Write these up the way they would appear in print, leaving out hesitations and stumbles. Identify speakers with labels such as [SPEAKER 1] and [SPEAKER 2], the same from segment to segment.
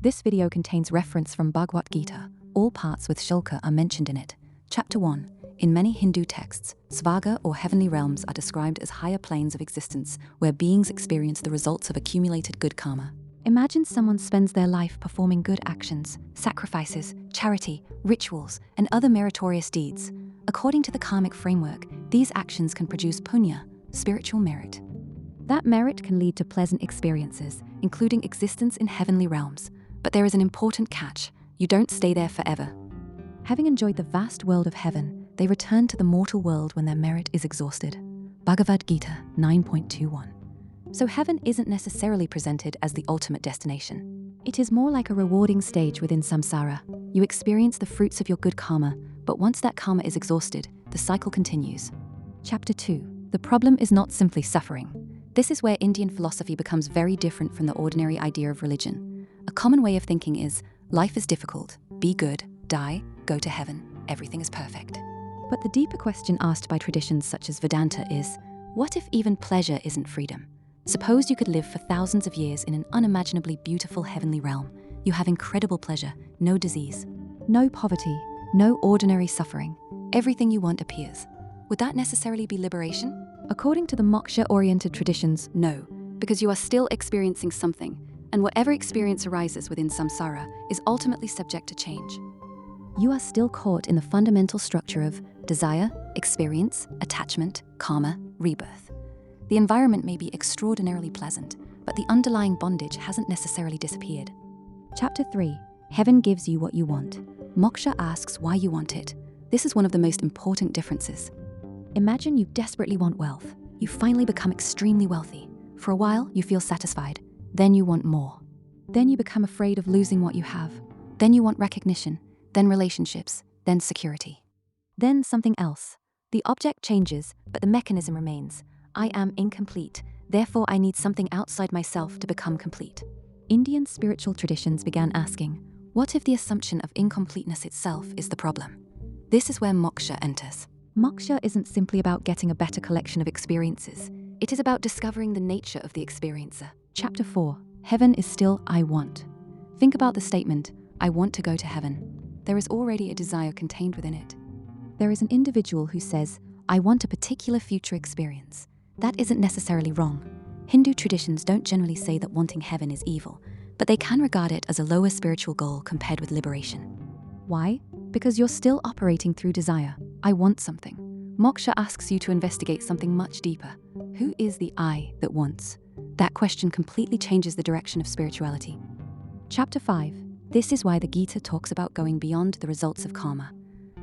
[SPEAKER 1] This video contains reference from Bhagavad Gita. All parts with shloka are mentioned in it. Chapter 1. In many Hindu texts, Svarga or heavenly realms are described as higher planes of existence where beings experience the results of accumulated good karma. Imagine someone spends their life performing good actions, sacrifices, charity, rituals, and other meritorious deeds. According to the karmic framework, these actions can produce punya, spiritual merit. That merit can lead to pleasant experiences, including existence in heavenly realms. But there is an important catch: you don't stay there forever. Having enjoyed the vast world of heaven, they return to the mortal world when their merit is exhausted. Bhagavad Gita 9.21. So heaven isn't necessarily presented as the ultimate destination. It is more like a rewarding stage within samsara. You experience the fruits of your good karma, but once that karma is exhausted, the cycle continues. Chapter 2. The problem is not simply suffering. This is where Indian philosophy becomes very different from the ordinary idea of religion. A common way of thinking is, life is difficult, be good, die, go to heaven, everything is perfect. But the deeper question asked by traditions such as Vedanta is, what if even pleasure isn't freedom? Suppose you could live for thousands of years in an unimaginably beautiful heavenly realm. You have incredible pleasure, no disease, no poverty, no ordinary suffering. Everything you want appears. Would that necessarily be liberation? According to the Moksha-oriented traditions, no, because you are still experiencing something, and whatever experience arises within samsara is ultimately subject to change. You are still caught in the fundamental structure of desire, experience, attachment, karma, rebirth. The environment may be extraordinarily pleasant, but the underlying bondage hasn't necessarily disappeared. Chapter 3. Heaven gives you what you want. Moksha asks why you want it. This is one of the most important differences. Imagine you desperately want wealth. You finally become extremely wealthy. For a while, you feel satisfied. Then you want more. Then you become afraid of losing what you have. Then you want recognition, then relationships, then security. Then something else. The object changes, but the mechanism remains. I am incomplete, therefore I need something outside myself to become complete. Indian spiritual traditions began asking, what if the assumption of incompleteness itself is the problem? This is where moksha enters. Moksha isn't simply about getting a better collection of experiences. It is about discovering the nature of the experiencer. Chapter 4. Heaven is still I want. Think about the statement, I want to go to heaven. There is already a desire contained within it. There is an individual who says, I want a particular future experience. That isn't necessarily wrong. Hindu traditions don't generally say that wanting heaven is evil, but they can regard it as a lower spiritual goal compared with liberation. Why? Because you're still operating through desire. I want something. Moksha asks you to investigate something much deeper. Who is the I that wants? That question completely changes the direction of spirituality. Chapter 5. This is why the Gita talks about going beyond the results of karma.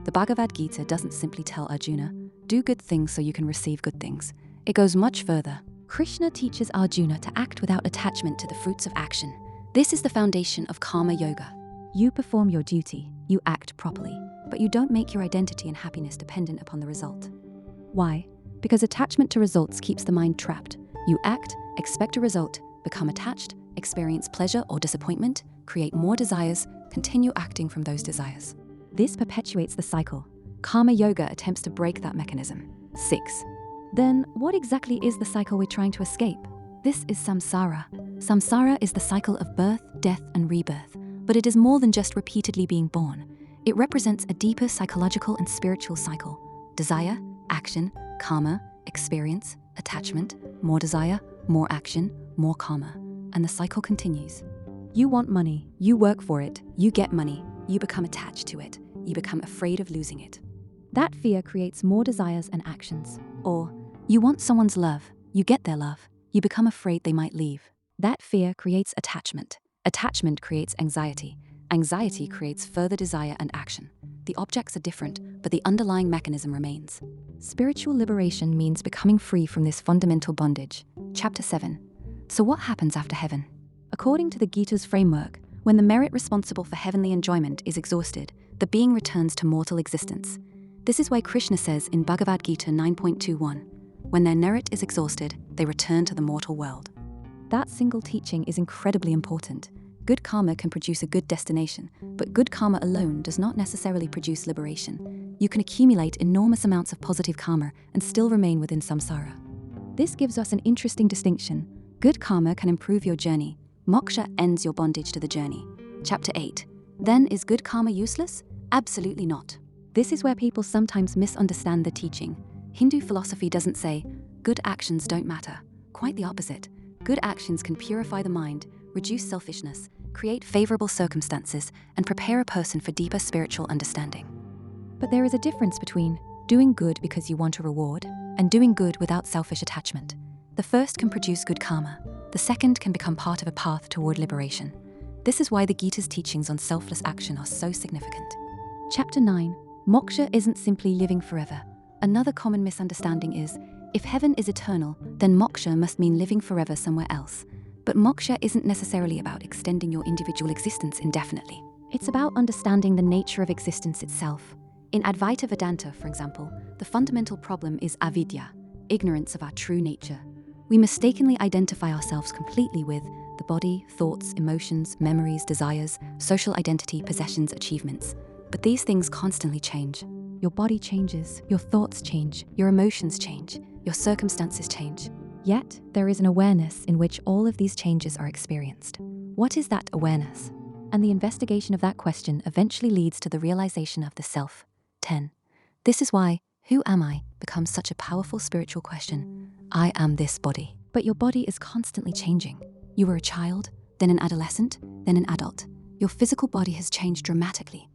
[SPEAKER 1] The Bhagavad Gita doesn't simply tell Arjuna, do good things so you can receive good things. It goes much further. Krishna teaches Arjuna to act without attachment to the fruits of action. This is the foundation of karma yoga. You perform your duty, you act properly, but you don't make your identity and happiness dependent upon the result. Why? Because attachment to results keeps the mind trapped. You act, expect a result, become attached, experience pleasure or disappointment, create more desires, continue acting from those desires. This perpetuates the cycle. Karma yoga attempts to break that mechanism. 6. Then, what exactly is the cycle we're trying to escape? This is samsara. Samsara is the cycle of birth, death, and rebirth, but it is more than just repeatedly being born. It represents a deeper psychological and spiritual cycle. Desire, action, karma, experience, attachment, more desire, more action, more karma, and the cycle continues. You want money, you work for it, you get money, you become attached to it, you become afraid of losing it. That fear creates more desires and actions. Or, you want someone's love, you get their love, you become afraid they might leave. That fear creates attachment. Attachment creates anxiety. Anxiety creates further desire and action. The objects are different, but the underlying mechanism remains. Spiritual liberation means becoming free from this fundamental bondage. Chapter 7. So what happens after heaven? According to the Gita's framework, when the merit responsible for heavenly enjoyment is exhausted, the being returns to mortal existence. This is why Krishna says in Bhagavad Gita 9.21, when their merit is exhausted, they return to the mortal world. That single teaching is incredibly important. Good karma can produce a good destination, but good karma alone does not necessarily produce liberation. You can accumulate enormous amounts of positive karma and still remain within samsara. This gives us an interesting distinction. Good karma can improve your journey. Moksha ends your bondage to the journey. Chapter 8. Then is good karma useless? Absolutely not. This is where people sometimes misunderstand the teaching. Hindu philosophy doesn't say, good actions don't matter. Quite the opposite. Good actions can purify the mind, reduce selfishness, create favorable circumstances, and prepare a person for deeper spiritual understanding. But there is a difference between doing good because you want a reward and doing good without selfish attachment. The first can produce good karma. The second can become part of a path toward liberation. This is why the Gita's teachings on selfless action are so significant. Chapter 9. Moksha isn't simply living forever. Another common misunderstanding is, if heaven is eternal, then moksha must mean living forever somewhere else. But moksha isn't necessarily about extending your individual existence indefinitely. It's about understanding the nature of existence itself. In Advaita Vedanta, for example, the fundamental problem is avidya, ignorance of our true nature. We mistakenly identify ourselves completely with the body, thoughts, emotions, memories, desires, social identity, possessions, achievements. But these things constantly change. Your body changes, your thoughts change, your emotions change, your circumstances change. Yet, there is an awareness in which all of these changes are experienced. What is that awareness? And the investigation of that question eventually leads to the realization of the self. 10. This is why, who am I, becomes such a powerful spiritual question. I am this body. But your body is constantly changing. You were a child, then an adolescent, then an adult. Your physical body has changed dramatically.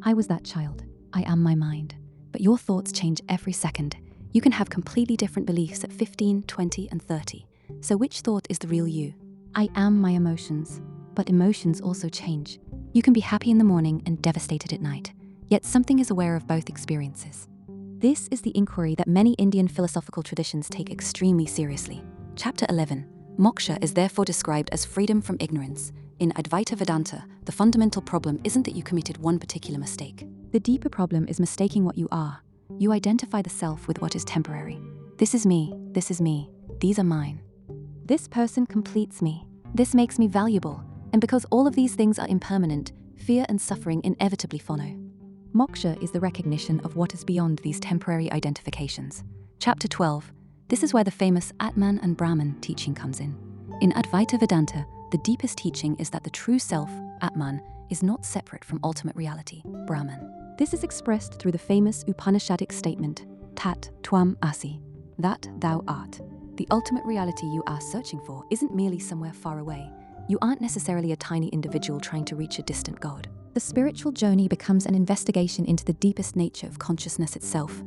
[SPEAKER 1] I was that child. I am my mind. But your thoughts change every second. You can have completely different beliefs at 15, 20, and 30. So which thought is the real you? I am my emotions. But emotions also change. You can be happy in the morning and devastated at night. Yet something is aware of both experiences. This is the inquiry that many Indian philosophical traditions take extremely seriously. Chapter 11. Moksha is therefore described as freedom from ignorance. In Advaita Vedanta, the fundamental problem isn't that you committed one particular mistake. The deeper problem is mistaking what you are. You identify the self with what is temporary. This is me, these are mine. This person completes me. This makes me valuable. And because all of these things are impermanent, fear and suffering inevitably follow. Moksha is the recognition of what is beyond these temporary identifications. Chapter 12. This is where the famous Atman and Brahman teaching comes in. In Advaita Vedanta, the deepest teaching is that the true self, Atman, is not separate from ultimate reality, Brahman. This is expressed through the famous Upanishadic statement, Tat Tvam Asi, that thou art. The ultimate reality you are searching for isn't merely somewhere far away. You aren't necessarily a tiny individual trying to reach a distant God. The spiritual journey becomes an investigation into the deepest nature of consciousness itself.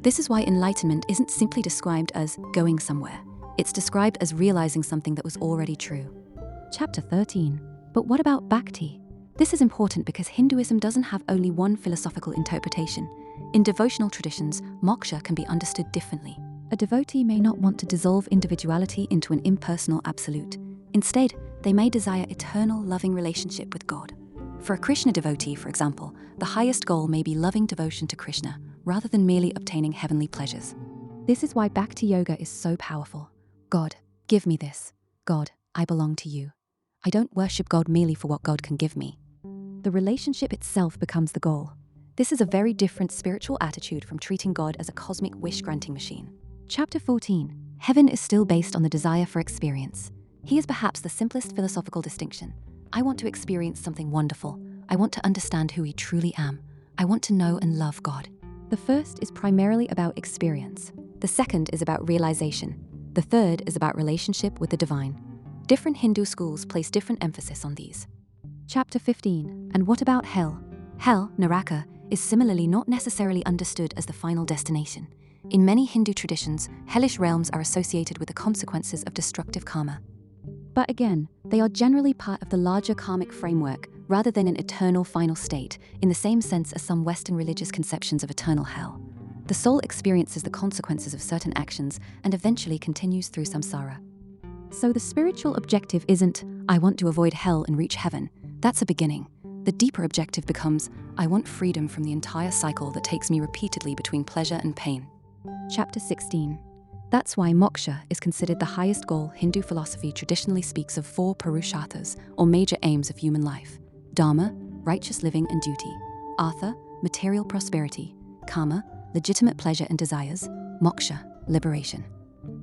[SPEAKER 1] This is why enlightenment isn't simply described as going somewhere. It's described as realizing something that was already true. Chapter 13. But what about bhakti? This is important because Hinduism doesn't have only one philosophical interpretation. In devotional traditions, moksha can be understood differently. A devotee may not want to dissolve individuality into an impersonal absolute. Instead, they may desire eternal, loving relationship with God. For a Krishna devotee, for example, the highest goal may be loving devotion to Krishna, rather than merely obtaining heavenly pleasures. This is why bhakti yoga is so powerful. God, give me this. God, I belong to you. I don't worship God merely for what God can give me. The relationship itself becomes the goal. This is a very different spiritual attitude from treating God as a cosmic wish-granting machine. Chapter 14. Heaven is still based on the desire for experience. Here's perhaps the simplest philosophical distinction. I want to experience something wonderful. I want to understand who I truly am. I want to know and love God. The first is primarily about experience. The second is about realization. The third is about relationship with the divine. Different Hindu schools place different emphasis on these. Chapter 15. And what about hell? Hell, Naraka, is similarly not necessarily understood as the final destination. In many Hindu traditions, hellish realms are associated with the consequences of destructive karma. But again, they are generally part of the larger karmic framework rather than an eternal final state, in the same sense as some Western religious conceptions of eternal hell. The soul experiences the consequences of certain actions and eventually continues through samsara. So the spiritual objective isn't, I want to avoid hell and reach heaven. That's a beginning. The deeper objective becomes, I want freedom from the entire cycle that takes me repeatedly between pleasure and pain. Chapter 16. That's why moksha is considered the highest goal. Hindu philosophy traditionally speaks of 4 purusharthas, or major aims of human life: dharma, righteous living and duty; artha, material prosperity; kama, legitimate pleasure and desires; moksha, liberation.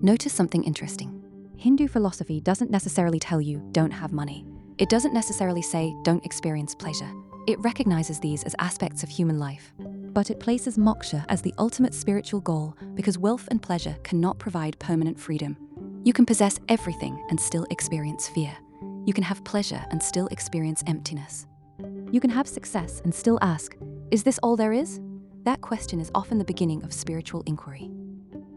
[SPEAKER 1] Notice something interesting. Hindu philosophy doesn't necessarily tell you don't have money. It doesn't necessarily say don't experience pleasure. It recognizes these as aspects of human life. But it places moksha as the ultimate spiritual goal because wealth and pleasure cannot provide permanent freedom. You can possess everything and still experience fear. You can have pleasure and still experience emptiness. You can have success and still ask, is this all there is? That question is often the beginning of spiritual inquiry.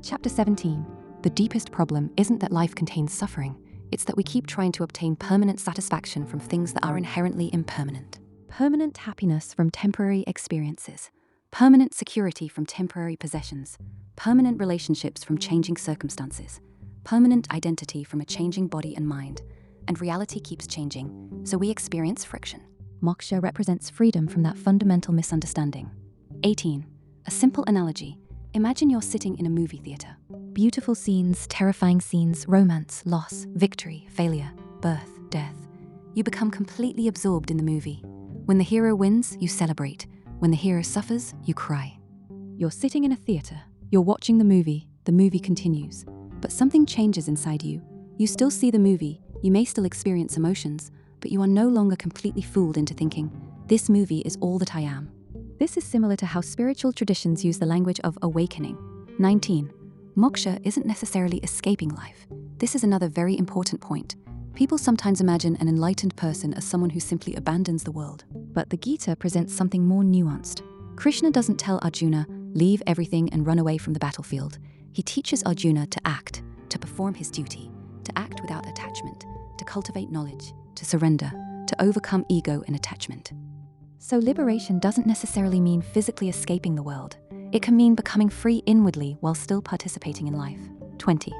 [SPEAKER 1] Chapter 17. The deepest problem isn't that life contains suffering. It's that we keep trying to obtain permanent satisfaction from things that are inherently impermanent. Permanent happiness from temporary experiences. Permanent security from temporary possessions. Permanent relationships from changing circumstances. Permanent identity from a changing body and mind. And reality keeps changing, so we experience friction. Moksha represents freedom from that fundamental misunderstanding. 18. A simple analogy. Imagine you're sitting in a movie theater. Beautiful scenes, terrifying scenes, romance, loss, victory, failure, birth, death. You become completely absorbed in the movie. When the hero wins, you celebrate. When the hero suffers, you cry. You're sitting in a theater. You're watching the movie continues. But something changes inside you. You still see the movie, you may still experience emotions, but you are no longer completely fooled into thinking, this movie is all that I am. This is similar to how spiritual traditions use the language of awakening. 19. Moksha isn't necessarily escaping life. This is another very important point. People sometimes imagine an enlightened person as someone who simply abandons the world. But the Gita presents something more nuanced. Krishna doesn't tell Arjuna, leave everything and run away from the battlefield. He teaches Arjuna to act, to perform his duty, to act without attachment, to cultivate knowledge, to surrender, to overcome ego and attachment. So liberation doesn't necessarily mean physically escaping the world. It can mean becoming free inwardly while still participating in life. 20.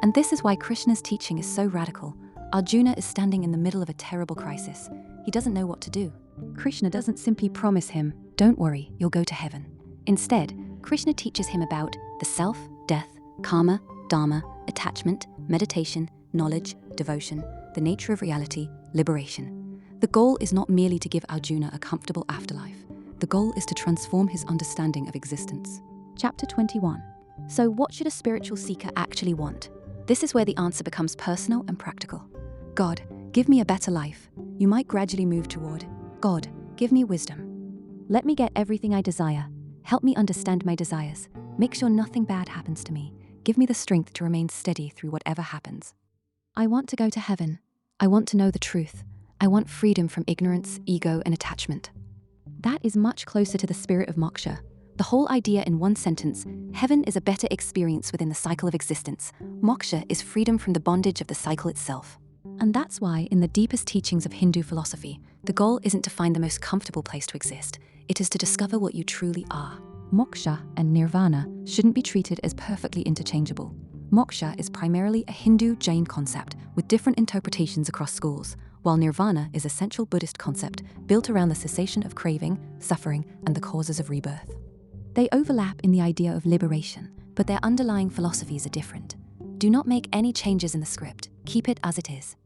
[SPEAKER 1] And this is why Krishna's teaching is so radical. Arjuna is standing in the middle of a terrible crisis. He doesn't know what to do. Krishna doesn't simply promise him, don't worry, you'll go to heaven. Instead, Krishna teaches him about the self, death, karma, dharma, attachment, meditation, knowledge, devotion, the nature of reality, liberation. The goal is not merely to give Arjuna a comfortable afterlife. The goal is to transform his understanding of existence. Chapter 21. So what should a spiritual seeker actually want? This is where the answer becomes personal and practical. God, give me a better life. You might gradually move toward, God, give me wisdom. Let me get everything I desire. Help me understand my desires. Make sure nothing bad happens to me. Give me the strength to remain steady through whatever happens. I want to go to heaven. I want to know the truth. I want freedom from ignorance, ego, and attachment. That is much closer to the spirit of moksha. The whole idea in one sentence, heaven is a better experience within the cycle of existence. Moksha is freedom from the bondage of the cycle itself. And that's why, in the deepest teachings of Hindu philosophy, the goal isn't to find the most comfortable place to exist. It is to discover what you truly are. Moksha and nirvana shouldn't be treated as perfectly interchangeable. Moksha is primarily a Hindu-Jain concept with different interpretations across schools, while nirvana is a central Buddhist concept built around the cessation of craving, suffering, and the causes of rebirth. They overlap in the idea of liberation, but their underlying philosophies are different. Do not make any changes in the script. Keep it as it is.